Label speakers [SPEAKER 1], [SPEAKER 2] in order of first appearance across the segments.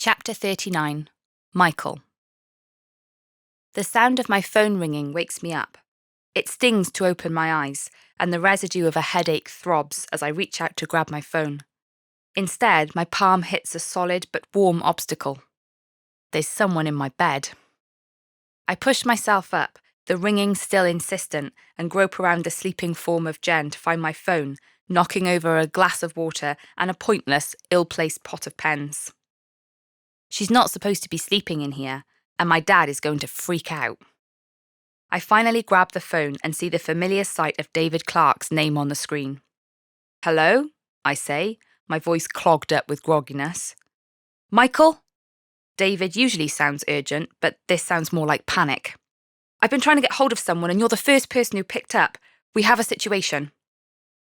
[SPEAKER 1] Chapter 39. Michael. The sound of my phone ringing wakes me up. It stings to open my eyes, and the residue of a headache throbs as I reach out to grab my phone. Instead, my palm hits a solid but warm obstacle. There's someone in my bed. I push myself up, the ringing still insistent, and grope around the sleeping form of Jen to find my phone, knocking over a glass of water and a pointless, ill-placed pot of pens. She's not supposed to be sleeping in here, and my dad is going to freak out. I finally grab the phone and see the familiar sight of David Clark's name on the screen. "Hello?" I say, my voice clogged up with grogginess. "Michael?" David usually sounds urgent, but this sounds more like panic. "I've been trying to get hold of someone and you're the first person who picked up. We have a situation."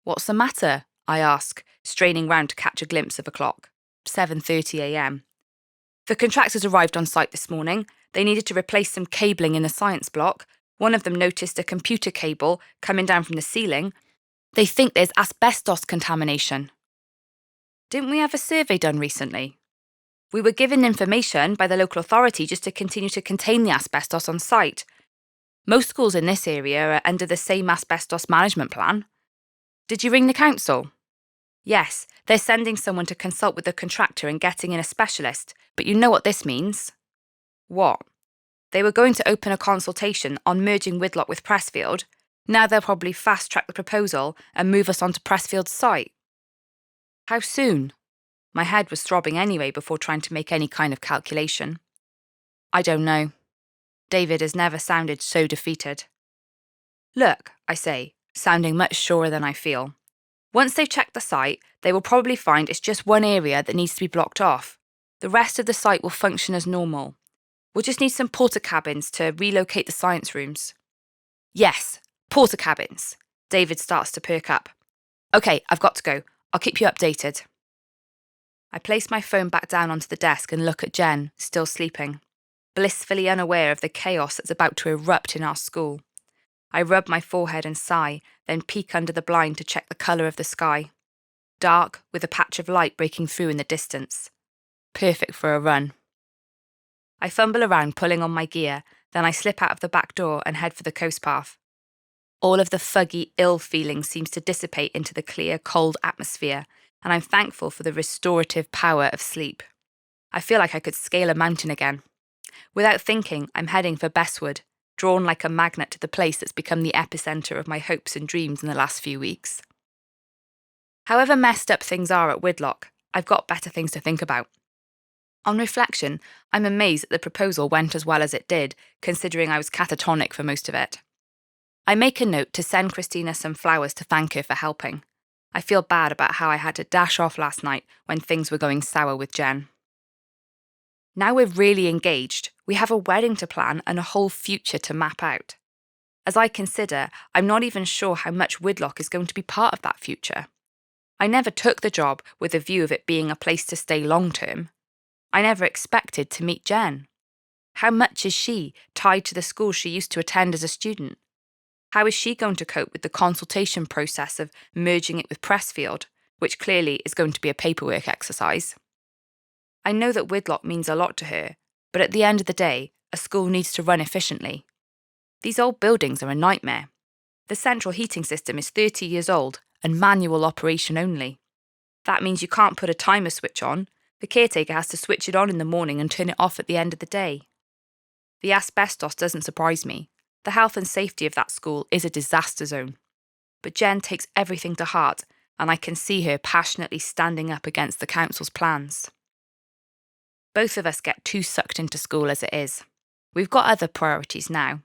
[SPEAKER 1] "What's the matter?" I ask, straining round to catch a glimpse of a clock. 7:30 a.m. The contractors arrived on site this morning. They needed to replace some cabling in the science block. One of them noticed a computer cable coming down from the ceiling. They think there's asbestos contamination. Didn't we have a survey done recently? We were given information by the local authority just to continue to contain the asbestos on site. Most schools in this area are under the same asbestos management plan. Did you ring the council? Yes, they're sending someone to consult with the contractor and getting in a specialist, but you know what this means. What? They were going to open a consultation on merging Whitlock with Pressfield. Now they'll probably fast-track the proposal and move us onto Pressfield's site. How soon? My head was throbbing anyway before trying to make any kind of calculation. I don't know. David has never sounded so defeated. Look, I say, sounding much surer than I feel. Once they've checked the site, they will probably find it's just one area that needs to be blocked off. The rest of the site will function as normal. We'll just need some porter cabins to relocate the science rooms. Yes, porter cabins. David starts to perk up. Okay, I've got to go. I'll keep you updated. I place my phone back down onto the desk and look at Jen, still sleeping, blissfully unaware of the chaos that's about to erupt in our school. I rub my forehead and sigh, then peek under the blind to check the colour of the sky. Dark, with a patch of light breaking through in the distance. Perfect for a run. I fumble around pulling on my gear, then I slip out of the back door and head for the coast path. All of the fuggy, ill feeling seems to dissipate into the clear, cold atmosphere, and I'm thankful for the restorative power of sleep. I feel like I could scale a mountain again. Without thinking, I'm heading for Bestwood, drawn like a magnet to the place that's become the epicentre of my hopes and dreams in the last few weeks. However messed up things are at Whitlock, I've got better things to think about. On reflection, I'm amazed that the proposal went as well as it did, considering I was catatonic for most of it. I make a note to send Christina some flowers to thank her for helping. I feel bad about how I had to dash off last night when things were going sour with Jen. Now we're really engaged, we have a wedding to plan and a whole future to map out. As I consider, I'm not even sure how much Whitlock is going to be part of that future. I never took the job with a view of it being a place to stay long term. I never expected to meet Jen. How much is she tied to the school she used to attend as a student? How is she going to cope with the consultation process of merging it with Pressfield, which clearly is going to be a paperwork exercise? I know that Whitlock means a lot to her, but at the end of the day, a school needs to run efficiently. These old buildings are a nightmare. The central heating system is 30 years old and manual operation only. That means you can't put a timer switch on. The caretaker has to switch it on in the morning and turn it off at the end of the day. The asbestos doesn't surprise me. The health and safety of that school is a disaster zone. But Jen takes everything to heart, and I can see her passionately standing up against the council's plans. Both of us get too sucked into school as it is. We've got other priorities now.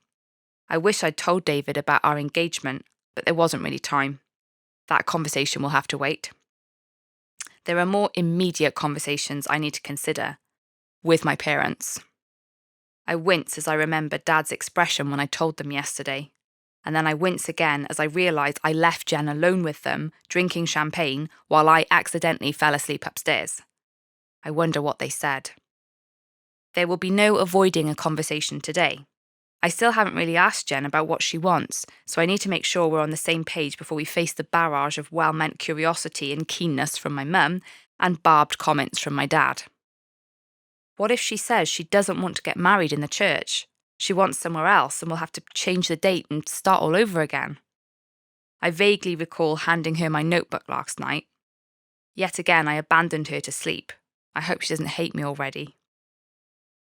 [SPEAKER 1] I wish I'd told David about our engagement, but there wasn't really time. That conversation will have to wait. There are more immediate conversations I need to consider, with my parents. I wince as I remember Dad's expression when I told them yesterday, and then I wince again as I realise I left Jen alone with them, drinking champagne, while I accidentally fell asleep upstairs. I wonder what they said. There will be no avoiding a conversation today. I still haven't really asked Jen about what she wants, so I need to make sure we're on the same page before we face the barrage of well-meant curiosity and keenness from my mum and barbed comments from my dad. What if she says she doesn't want to get married in the church? She wants somewhere else and we'll have to change the date and start all over again. I vaguely recall handing her my notebook last night. Yet again, I abandoned her to sleep. I hope she doesn't hate me already.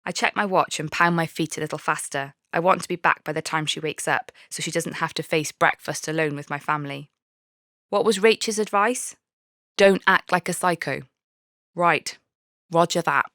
[SPEAKER 1] I check my watch and pound my feet a little faster. I want to be back by the time she wakes up, so she doesn't have to face breakfast alone with my family. What was Rachel's advice? Don't act like a psycho. Right. Roger that.